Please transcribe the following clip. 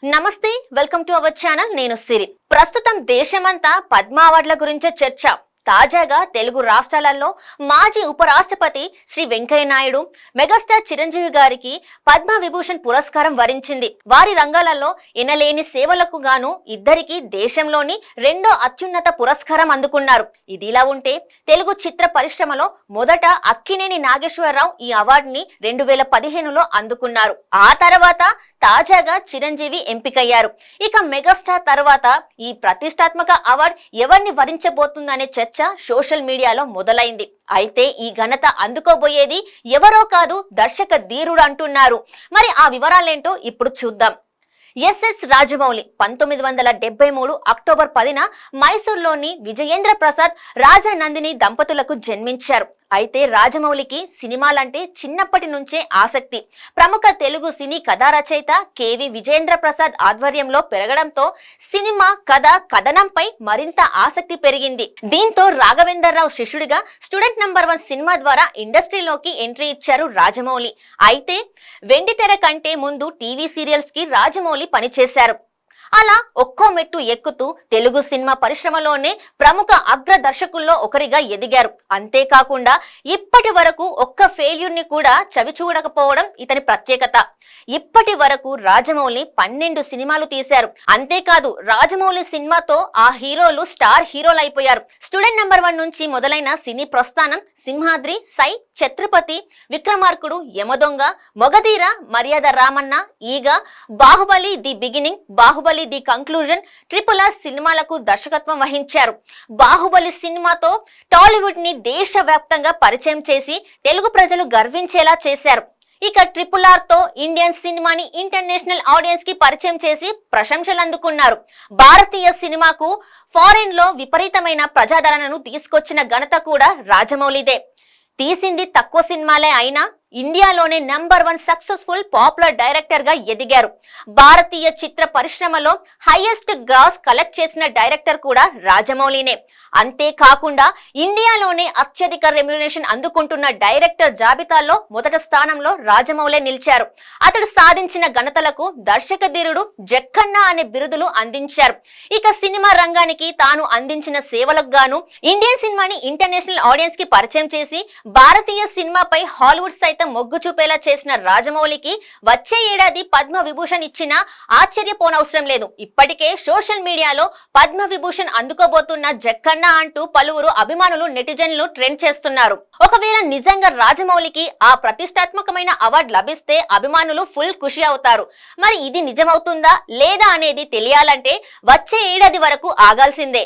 నమస్తే, welcome to our channel. నేను సిరి. ప్రస్తుతం దేశమంతా పద్మ అవార్డుల గురించే చర్చ. తాజాగా తెలుగు రాష్ట్రాలలో మాజీ ఉపరాష్ట్రపతి శ్రీ వెంకయ్య నాయుడు మెగాస్టార్ చిరంజీవి గారికి పద్మ విభూషణ్ పురస్కారం వరించింది. వారి రంగాలలో ఎనలేని సేవలకు గాను ఇద్దరికి దేశంలోని రెండో అత్యున్నత పురస్కారం అందుకున్నారు. ఇదిలా ఉంటే తెలుగు చిత్ర పరిశ్రమలో మొదట అక్కినేని నాగేశ్వరరావు ఈ అవార్డుని 2015లో అందుకున్నారు. ఆ తర్వాత తాజాగా చిరంజీవి ఎంపికయ్యారు. ఇక మెగాస్టార్ తర్వాత ఈ ప్రతిష్టాత్మక అవార్డు ఎవరిని వరించబోతుందనే చర్చ సోషల్ మీడియాలో మొదలైంది. అయితే ఈ ఘనత అందుకోబోయేది ఎవరో కాదు, దర్శక ధీరుడు అంటున్నారు. మరి ఆ వివరాలేంటో ఇప్పుడు చూద్దాం. ఎస్ఎస్ రాజమౌళి 1973 అక్టోబర్ 10న మైసూర్లోని విజయేంద్ర ప్రసాద్ రాజానందిని దంపతులకు జన్మించారు. అయితే రాజమౌళికి సినిమాలంటే చిన్నప్పటి నుంచే ఆసక్తి. ప్రముఖ తెలుగు సినీ కథా రచయిత కేవి విజయేంద్ర ప్రసాద్ ఆధ్వర్యంలో పెరగడంతో సినిమా కథ కథనంపై మరింత ఆసక్తి పెరిగింది. దీంతో రాఘవేంద్రరావు శిష్యుడిగా స్టూడెంట్ నంబర్ 1 సినిమా ద్వారా ఇండస్ట్రీలోకి ఎంట్రీ ఇచ్చారు రాజమౌళి. అయితే వెండితెర కంటే ముందు టీవీ సీరియల్స్ కి రాజమౌళి పనిచేశారు. అలా ఒక్కో మెట్టు ఎక్కుతూ తెలుగు సినిమా పరిశ్రమలోనే ప్రముఖ అగ్ర దర్శకుల్లో ఒకరిగా ఎదిగారు. అంతేకాకుండా ఇప్పటి వరకు ఒక్క ఫెయిల్యూర్ ని కూడా చవి చూడకపోవడం ఇతని ప్రత్యేకత. ఇప్పటి వరకు రాజమౌళి 12 సినిమాలు తీశారు. అంతేకాదు రాజమౌళి సినిమాతో ఆ హీరోలు స్టార్ హీరోలు అయిపోయారు. స్టూడెంట్ నంబర్ 1 నుంచి మొదలైన సినీ ప్రస్థానం సింహాద్రి, సై, ఛత్రపతి, విక్రమార్కుడు, యమదొంగ, మొగధీర, మర్యాద రామన్న, ఈగ, Baahubali the beginning, Baahubali the conclusion, RRR సినిమాలకు దర్శకత్వం వహించారు. బాహుబలి సినిమాతో టాలీవుడ్ ని దేశవ్యాప్తంగా పరిచయం చేసి తెలుగు ప్రజలు గర్వించేలా చేశారు. ఇక RRR తో ఇండియన్ సినిమాని ఇంటర్నేషనల్ ఆడియన్స్ కి పరిచయం చేసి ప్రశంసలు అందుకున్నారు. భారతీయ సినిమాకు ఫారిన్ లో విపరీతమైన ప్రజాదరణను తీసుకొచ్చిన ఘనత కూడా రాజమౌళిదే. తీసింది తక్కువ సినిమాలే అయినా ఇండియాలోనే నంబర్ 1 సక్సెస్ఫుల్ పాపులర్ డైరెక్టర్ గా ఎదిగారు. భారతీయ చిత్ర పరిశ్రమలో హైయెస్ట్ గ్రాస్ కలెక్ట్ చేసిన డైరెక్టర్ కూడా రాజమౌళినే. అంతేకాకుండా ఇండియాలోనే అత్యధిక రెమ్యునరేషన్ అందుకుంటున్న డైరెక్టర్ జాబితాలో మొదటి స్థానంలో రాజమౌళి నిలిచారు. అతడు సాధించిన ఘనతలకు దర్శక ధీరుడు, జక్కన్న అనే బిరుదులు అందించారు. ఇక సినిమా రంగానికి తాను అందించిన సేవలకు గాను ఇండియన్ సినిమాని ఇంటర్నేషనల్ ఆడియన్స్ కి పరిచయం చేసి భారతీయ సినిమాపై హాలీవుడ్ సైతం మొగ్గు చూపేలా చేసిన రాజమౌళికి వచ్చే ఏడాది పద్మ విభూషణ్ ఇచ్చినా ఆశ్చర్యపోనవసరం లేదు. ఇప్పటికే సోషల్ మీడియాలో పద్మ విభూషణ్ అందుకోబోతున్న జక్కన్న అంటూ పలువురు అభిమానులు, నెటిజన్లు ట్రెండ్ చేస్తున్నారు. ఒకవేళ నిజంగా రాజమౌళికి ఆ ప్రతిష్టాత్మకమైన అవార్డు లభిస్తే అభిమానులు ఫుల్ ఖుషి అవుతారు. మరి ఇది నిజమవుతుందా లేదా అనేది తెలియాలంటే వచ్చే ఏడాది వరకు ఆగాల్సిందే.